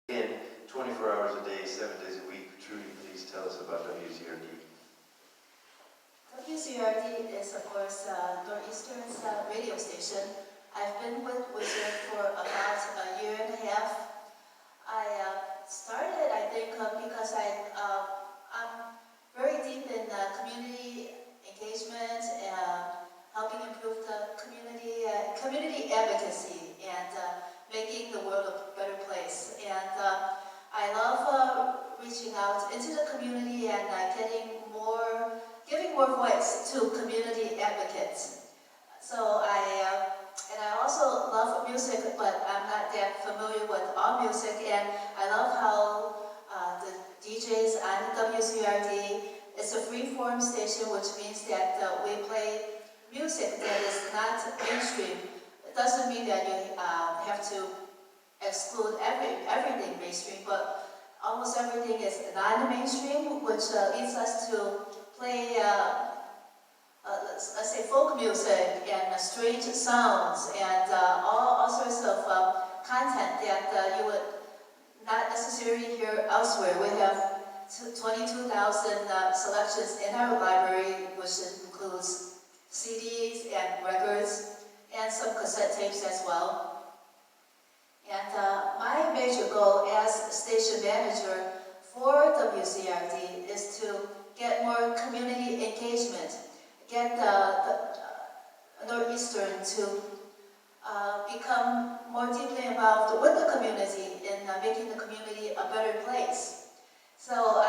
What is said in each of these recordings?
In 24 hours a day, 7 days a week. Trudy, please tell us about WZRD. WZRD is, of course, Northeastern's radio station. I've been with WZRD for about a year and a half. I started, I think, because I'm very deep in community engagement and helping improve the community advocacy and making the world a better place. And I love reaching out into the community and giving more voice to community advocates. So I also love music, but I'm not that familiar with all music, and I love how the DJs on WZRD, it's a free-form station, which means that we play music that is not mainstream. It doesn't mean that you have to exclude everything mainstream, but almost everything is non-mainstream, which leads us to play, let's say, folk music and strange sounds and all sorts of content that you would not necessarily hear elsewhere. We have 22,000 selections in our library, which includes CDs and records and some cassette tapes as well. And my major goal as station manager for WZRD is to get more community engagement, get the Northeastern to become more deeply involved with the community in making the community a better place. So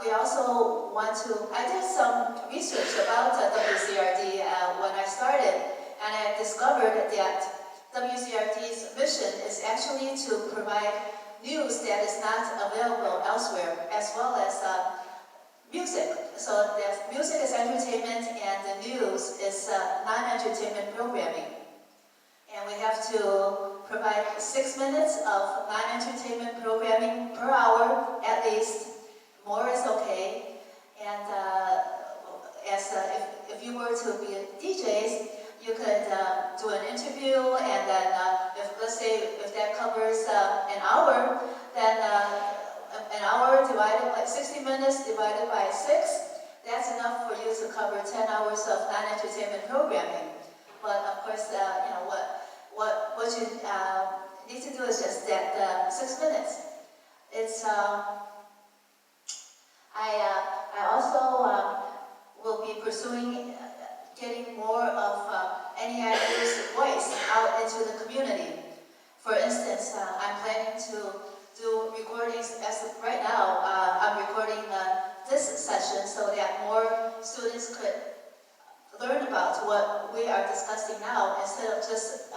we also want to, I did some research about WZRD when I started, and I discovered that WZRD's mission is actually to provide news that is not available elsewhere, as well as music. So music is entertainment and the news is non-entertainment programming. And we have to provide 6 minutes of non-entertainment programming per hour at least. More is okay. And if you were to be DJs, you could do an interview, and then let's say if that covers an hour, then an hour divided by 60 minutes divided by 6, that's enough for you to cover 10 hours of non-entertainment programming. But of course, what you need to do is just that 6 minutes. It's I also will be pursuing getting more of NEIU's voice out into the community. For instance, I'm planning to do recordings as of right now. I'm recording this session so that more students could learn about what we are discussing now, instead of just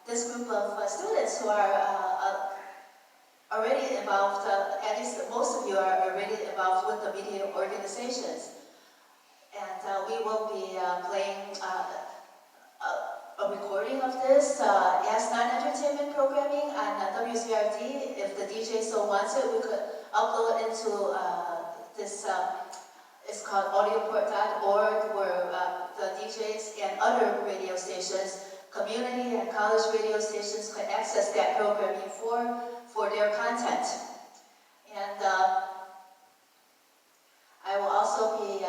this group of students who are already involved, at least most of you are already involved with the media organizations. And we will be playing a recording of this as non-entertainment programming on WZRD. If the DJ so wants it, we could upload into this, it's called audioport.org, where the DJs and other radio stations, community and college radio stations, could access that programming for their content. And I will also be,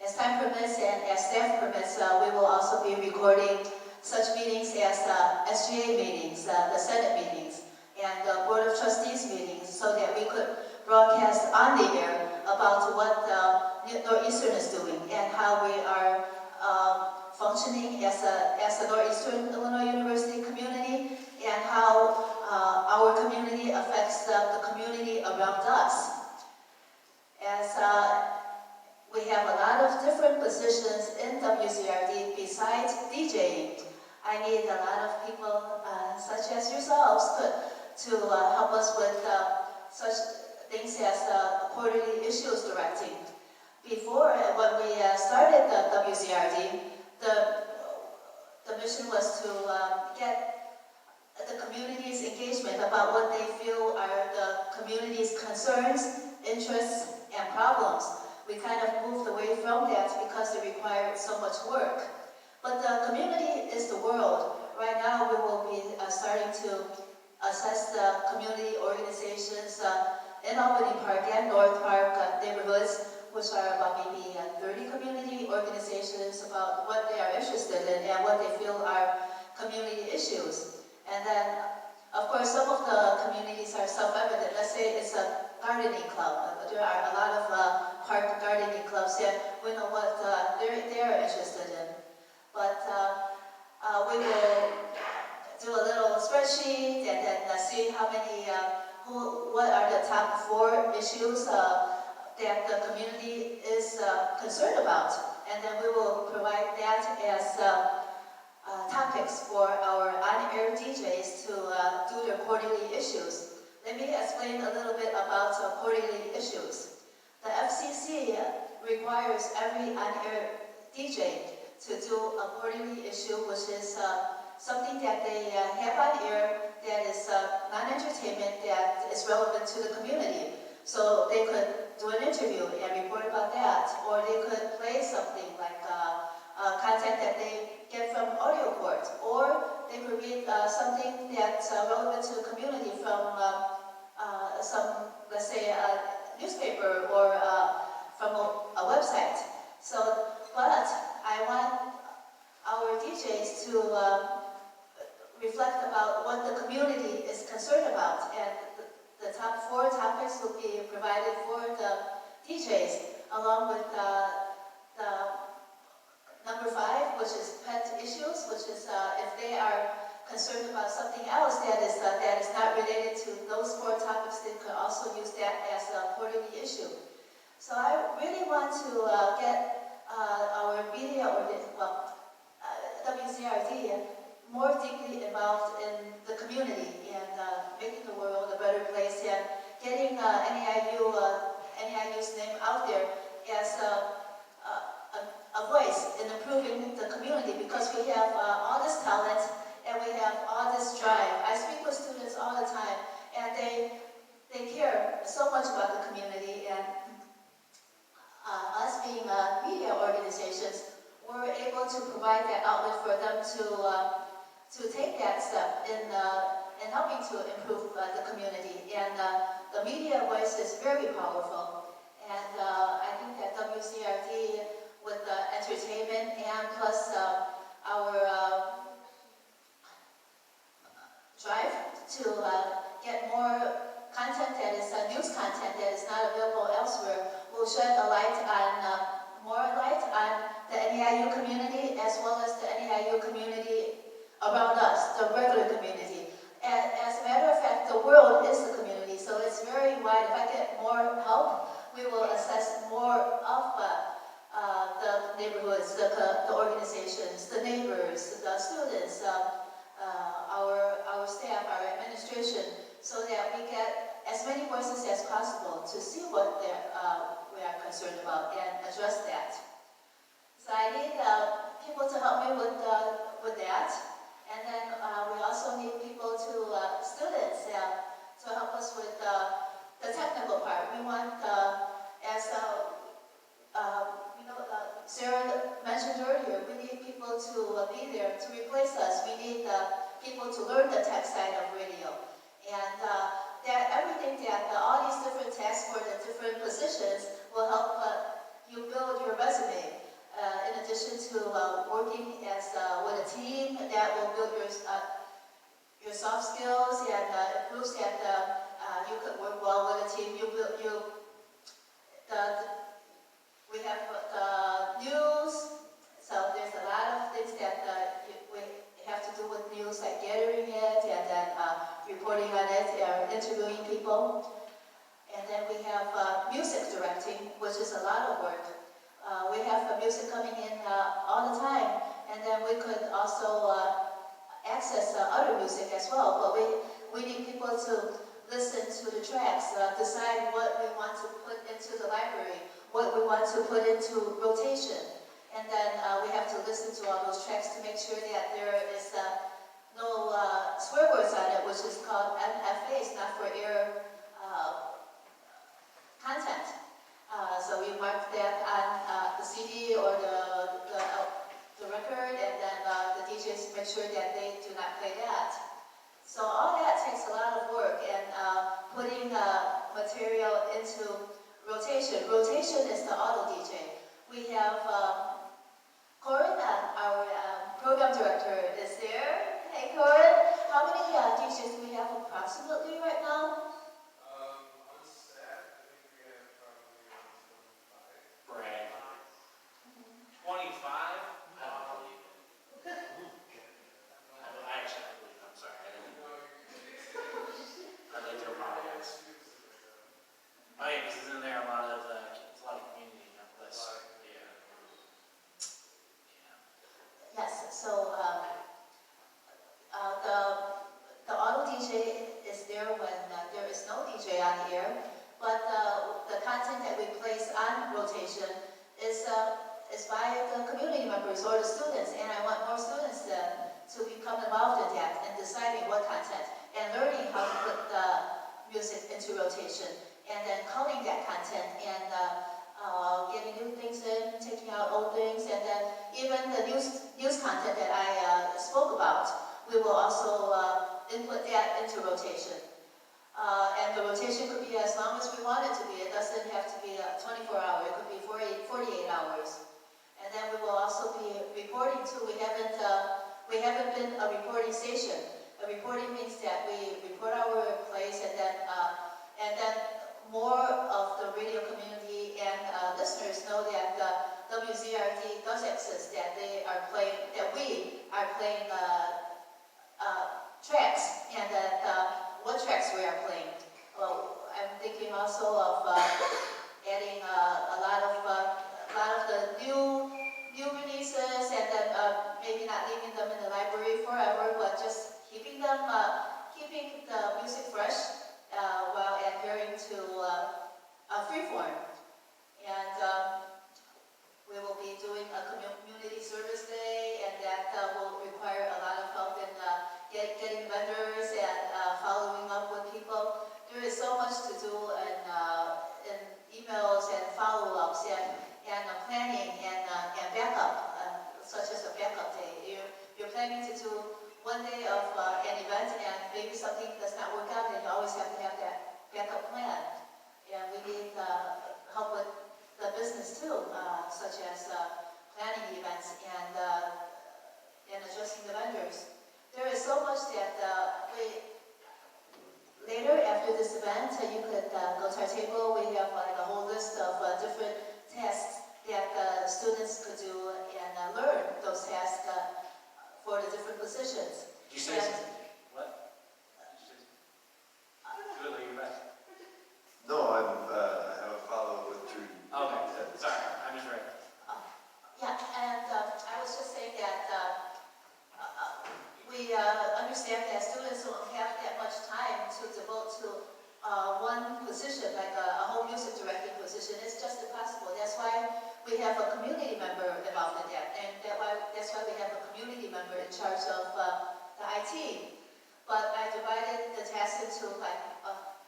as time permits and as staff permits, we will also be recording such meetings as SGA meetings, the Senate meetings, and the Board of Trustees meetings, so that we could broadcast on the air about what Northeastern is doing and how we are functioning as a Northeastern Illinois University community, and how our community affects the community around us. As we have a lot of different positions in WZRD besides DJing. I need a lot of people, such as yourselves, to help us with such things as quarterly issues directing. Before, when we started the WZRD, the mission was to get the community's engagement about what they feel are the community's concerns, interests, and problems. We kind of moved away from that because it required so much work. But the community is the world. Right now we will be starting to assess the community organizations in Albany Park and North Park neighborhoods, which are about maybe 30 community organizations, about what they are interested in and what they feel are community issues. And then, of course, some of the communities are self-evident. Let's say it's a gardening club. There are a lot of park gardening clubs, and we know what they're interested in. But we will do a little spreadsheet and then see how many, what are the top 4 issues that the community is concerned about. And then we will provide that as topics for our on-air DJs to do their quarterly issues. Let me explain a little bit about quarterly issues. The FCC requires every on-air DJ to do a quarterly issue, which is something that they have on air that is non-entertainment, that is relevant to the community. So they could do an interview and report about that, or they could play something like content that they get from audio court, or they could read something that's relevant to the community from some, let's say, a newspaper or from a website. So, but I want our DJs to reflect about what the community is concerned about, and the top 4 topics will be provided for the DJs, along with the number 5, which is pet issues, which is if they are concerned about something else that is not related to those 4 topics, they could also use that as a quarterly issue. So I really want to get our media, or WZRD, more deeply involved in the community and making the world a better place, and getting NEIU's name out there as a voice in improving the community, because we have all this talent and we have all this drive. I speak with students all the time, and they care so much about the community, and us being media organizations, we're able to provide that outlet for them to take that step in helping to improve the community. And the media voice is very powerful. And I think that WZRD, with the entertainment and plus our drive to get more content that is news content that is not available elsewhere, will shed a light on more light on the NEIU community, as well as the NEIU community around us, the regular community. And as a matter of fact, the world is the community, so it's very wide. If I get more help, we will assess more of the neighborhoods, the organizations, the neighbors, the students, our staff, our administration, so that we get as many voices as possible to see what we are concerned about and address that. So I need people to help me with that. And then we also need people students to help us with the technical part. We want, as Sarah mentioned earlier, we need people to be there to replace us. We need people to learn the tech side of radio. And that everything that all these different tasks for the different positions will help you build your resume. In addition to working as with a team that will build your soft skills and improves that you could work well with a team. We have the news, so there's a lot of things that we have to do with news, like gathering it and then reporting on it, interviewing people. And then we have music directing, which is a lot of work. We have music coming in all the time, and then we could also access other music as well. But we need people to listen to the tracks, decide what we want to put into the library, what we want to put into rotation. And then we have to listen to all those tracks to make sure that there is no swear words on it, which is called MFAs, not for air content. So we mark that on the CD or the record, and then the DJs make sure that they do not play that. So all that takes a lot of work and putting material into rotation. Rotation is the auto DJ. We have Corin, our program director, is there. Hey Corin, how many DJs do we have approximately right now? On staff, I think we have probably around 25. Brad. 25? I don't believe it. I actually believe it. I'm sorry. I'd like to apologize. Oh yeah, because isn't there a lot of, it's a lot of community lists? Yeah. Yes, so the auto DJ is there when there is no DJ on the air, but the content that we place on rotation is by the community members or the students, and I want more students to become involved in that and deciding what content and learning how to put the music into rotation and then culling that content and getting new things in, taking out old things, and then even the news content that I spoke about, we will also input that into rotation. And the rotation could be as long as we want it to be. It doesn't have to be 24 hours. It could be 48 hours. And then we will also be reporting too. We haven't been a reporting station. A reporting means that we report our plays, and then more of the radio community and listeners know that WZRD does exist. That we are playing tracks, and that what tracks we are playing. Well, I'm thinking also of adding a lot of the new releases, and then maybe not leaving them in the library forever, but just keeping the music fresh while adhering to freeform. And we will be doing a community service day, and that will require a lot of help in getting vendors and following up with people. There is so much to do in emails and follow-ups and planning and backup, such as a backup day. You're planning to do one day of an event, and maybe something does not work out, then you always have to have that backup plan. And we need help with the business too, such as planning events and adjusting the vendors. There is so much that later after this event, you could go to our table. We have like a whole list of different tasks that students could do and learn those tasks for the different positions. Did you say something? What? Did you say something? Really, you're back. No, I have a follow-up with Trudy. Okay, sorry, I misread. Yeah, and I was just saying that we understand that students don't have that much time to devote to one position, like a whole music directing position. It's just impossible. That's why we have a community member involved in that, and that's why we have a community member in charge of the IT. But I divided the tasks into like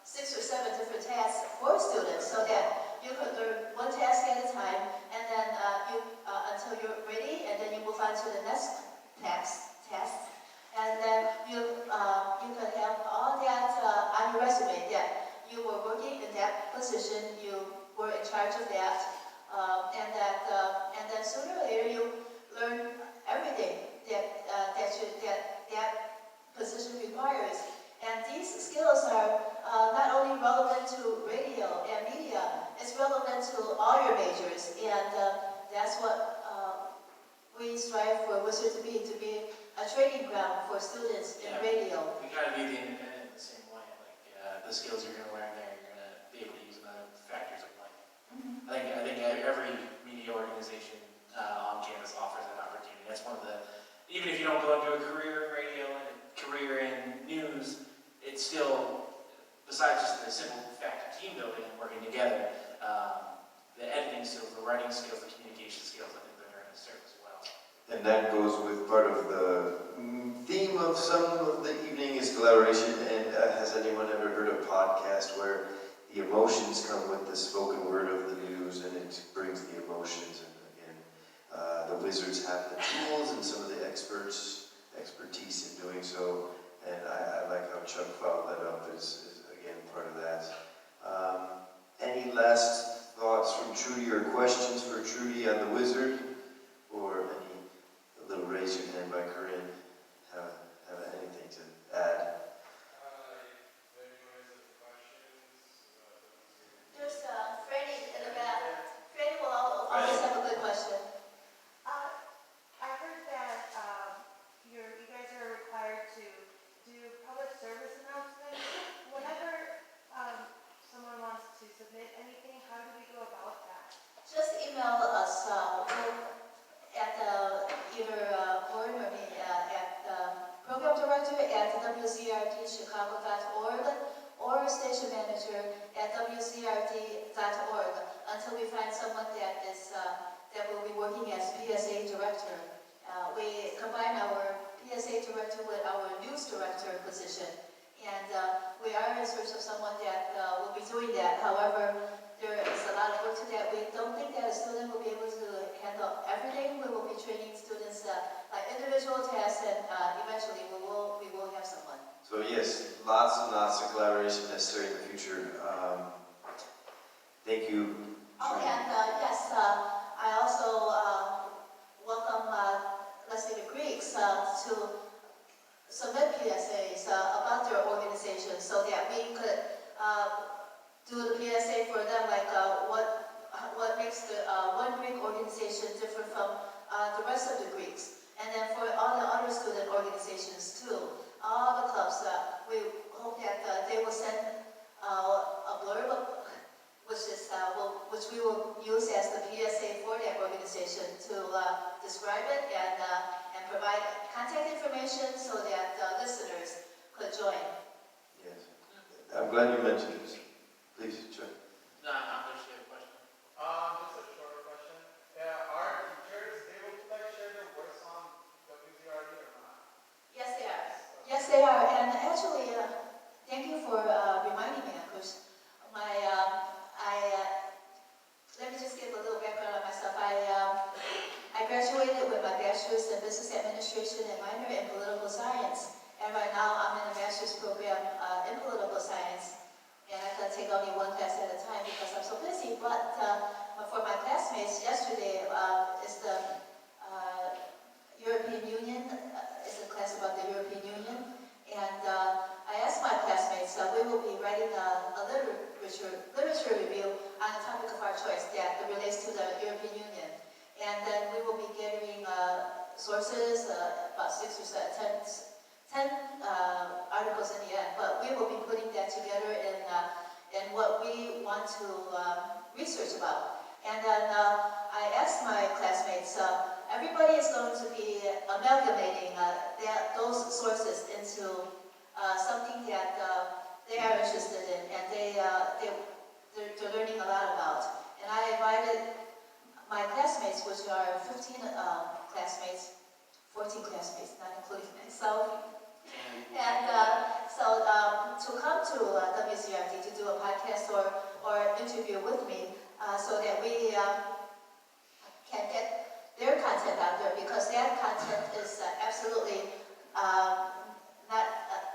6 or 7 different tasks for students, so that you could learn one task at a time, and then until you're ready, and then you move on to the next task, and then you could have all that on your resume that you were working in that position, you were in charge of that, and then sooner or later you learn everything that position requires. And these skills are not only relevant to radio and media, it's relevant to all your majors, and that's what we strive for WZRD to be a training ground for students in radio. We gotta be the independent in the same way. Like the skills you're gonna learn there, you're gonna be able to use in other factors of life. Mm-hmm. I think every media organization on campus offers that opportunity. That's one of the, even if you don't go into a career in radio and a career in news, it's still, besides just the simple fact of team building and working together, the editing skills, the writing skills, the communication skills, I think they're going to serve as well. And that goes with part of the theme of some of the evening is collaboration. And has anyone ever heard a podcast where the emotions come with the spoken word of the news, and it brings the emotions? And again, the Wizards have the tools and some of the expertise in doing so. And I like how Chuck followed that up is again part of that. Any last thoughts from Trudy or questions for Trudy on the wizard? Or any, a little raise your hand by Corinne, have anything to add? If anyone has any questions, There's Freddie in the back. Freddie will always have a good question. I heard that you guys are required to do public service announcements. Whenever someone wants to submit anything, how do we go about that? Just email us at either Gordon or me at program director at WZRDChicago.org or station manager at WZRD.org until we find someone that is that will be working as PSA director. We combine our PSA director with our news director position, and we are in search of someone that will be doing that. However, there is a lot of work to that. We don't think that a student will be able to handle everything. We will be training students like individual tasks, and eventually we will have someone. So yes, lots and lots of collaboration necessary in the future. Thank you. Oh, Trudy. and yes, I also welcome, let's say, the Greeks to submit PSAs about their organization so that we could do the PSA for them, like what makes the one Greek organization different from the rest of the Greeks. And then for all the other student organizations too, all the clubs, we hope that they will send a blurb, which we will use as the PSA for that organization to describe it and provide contact information so that listeners could join. Yes. I'm glad you mentioned this. Please, Chuck. No, I'm going to have a question. just a short question. Are teachers able to share their works on WZRD or not? Yes, they are. Yes, they are. And actually, thank you for reminding me, Ankush. Let me just give a little background on myself. I graduated with my bachelor's in business administration and minor in political science. And right now, I'm in a master's program in political science. And I can take only one class at a time because I'm so busy. But for my classmates, yesterday is the European Union, is a class about the European Union. And I asked my classmates, we will be writing a literature review on a topic of our choice that relates to the European Union. And then we will be gathering sources, about 6 or 10 articles in the end. But we will be putting that together in what we want to research about. And then I asked my classmates, everybody is going to be amalgamating those sources into something that they are interested in and they're learning a lot about. And I invited my classmates, which are 15 classmates, 14 classmates, not including myself. And so to come to WZRD to do a podcast or interview with me so that we can get their content out there, because that content is absolutely not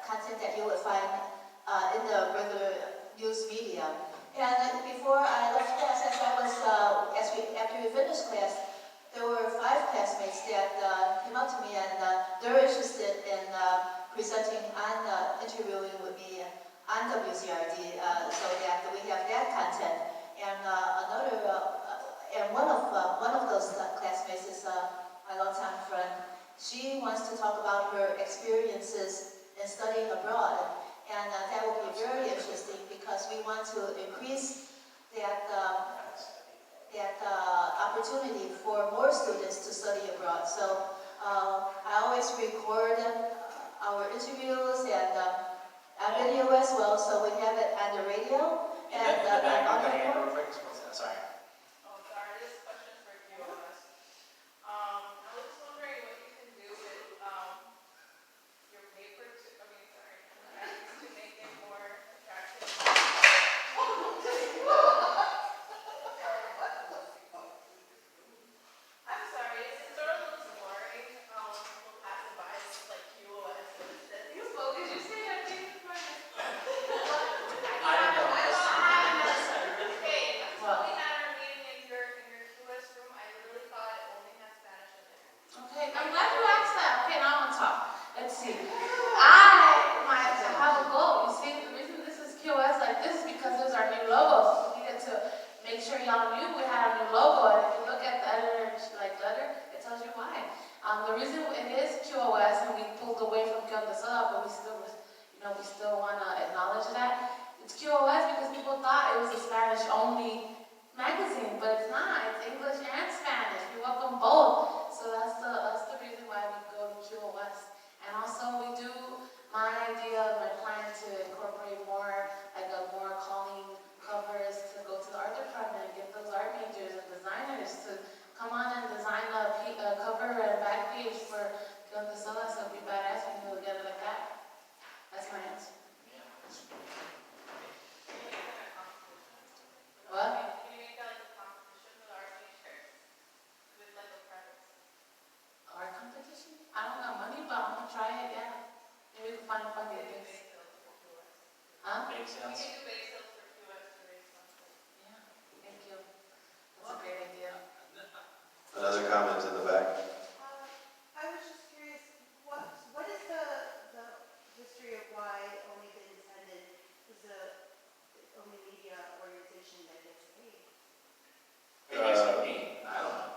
content that you would find in the regular news media. And before I left class, after we finished class, there were 5 classmates that came up to me and they're interested in presenting on interviewing with me on WZRD so that we have that content. And one of those classmates is my longtime friend. She wants to talk about her experiences in studying abroad, and that will be very interesting because we want to increase that opportunity for more students to study abroad. So I always record our interviews and on video as well, so we have it on the radio and In the back, on you got a the hand phone. real quick? Sorry. Oh, sorry, this question for QOS. I was wondering what you can do with your paper to make it more attractive. I'm sorry, it's sort of looks boring. People pass it by, it's like QOS. You focus see. I have a goal. You see, the reason this is QS like this is because it was our new logo. We needed to make sure y'all knew we had a new logo. And if you look at the editor, letter, it tells you why. The reason it is QOS and we pulled away from QOS, but we still want to acknowledge that. It's QOS because people thought it was a Spanish-only magazine, but it's not. It's English and Spanish. We welcome both. So that's the reason why we go to QOS. And also we do, my plan to incorporate more calling covers to go to the art department and get those art majors and designers to come on and design a cover and back page for QOS. So it'd be badass when we get it like that. That's my answer. What? Art competition? I don't got money, but I'm gonna try it, yeah. Maybe we can find funding things. Huh? Bake sales. Yeah, thank you. That's a great idea. Another comment in the back. I was just curious, what is the history of why Only the Independent is the only media organization that gets paid? Are you asking me? I don't know.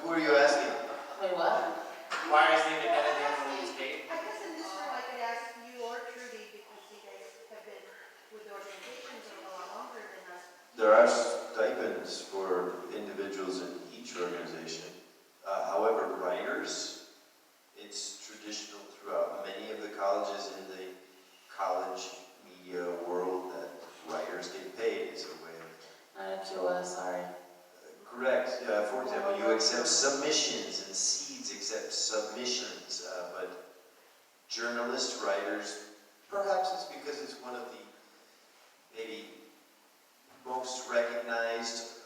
Who are you asking? Wait, what? Why is the independent the only one who's paid? I guess in this room I could ask you or Trudy because you guys have been with the organizations a lot longer than us. There are stipends for individuals in each organization. However, writers, it's traditional throughout many of the colleges in the college media world that writers get paid as a way of. Not a QOS, sorry. Correct. For example, you accept submissions and Seeds accept submissions, but journalists, writers, perhaps it's because it's one of the maybe most recognized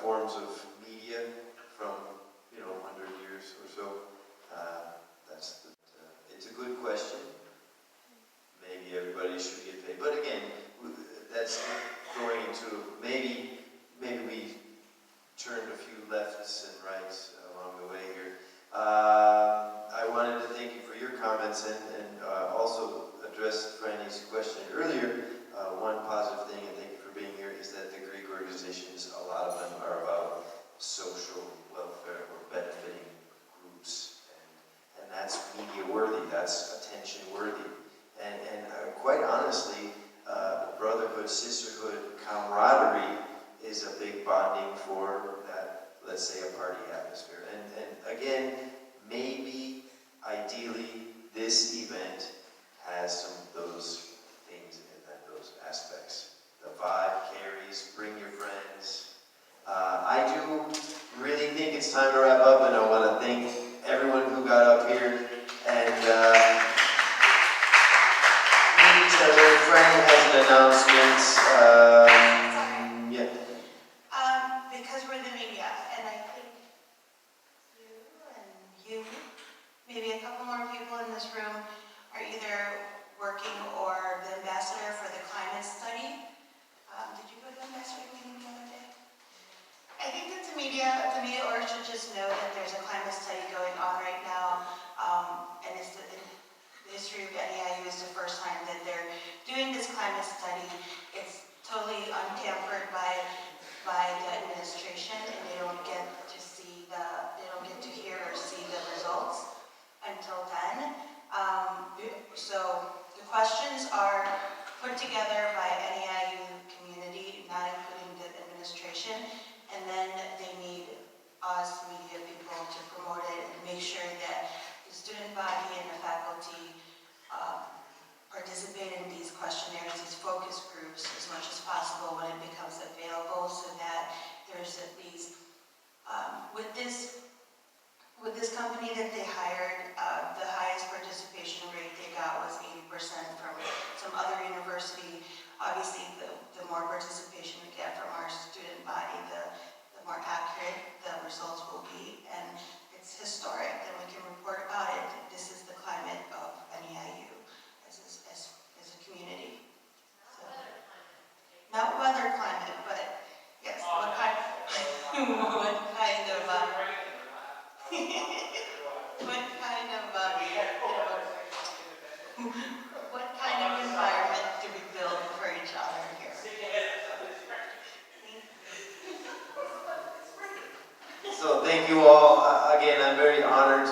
forms of media from 100 years or so. It's a good question. Maybe everybody should get paid, but again, that's going into maybe we turned a few lefts and rights along the way here. I wanted to thank you for your comments and also address Franny's question earlier. One positive thing, and thank you for being here, is that the Greek organizations, a lot of them are about social welfare or benefiting groups, and that's media worthy, that's attention worthy, and quite honestly, brotherhood, sisterhood, camaraderie is a big bonding for that, let's say, a party atmosphere. And again, maybe, ideally, this event has some of those things and those aspects. The vibe carries, bring your friends. I do really think it's time to wrap up, and I want to thank everyone who got up here and meet each other. Franny has an announcement. Yeah. Because we're the media, and I think you, maybe a couple more people in this room are either working or the ambassador for the climate study. Did you go to the ambassador meeting the other day? I think that the media org should just know that there's a climate study going on right now, and it's the history of NEIU is the first time that they're doing this climate study. It's totally untampered by the administration, and they don't get to hear or see the results until then. So the questions are put together by NEIU community, not including the administration, and then they need us media people to promote it thank you all. Again, I'm very honored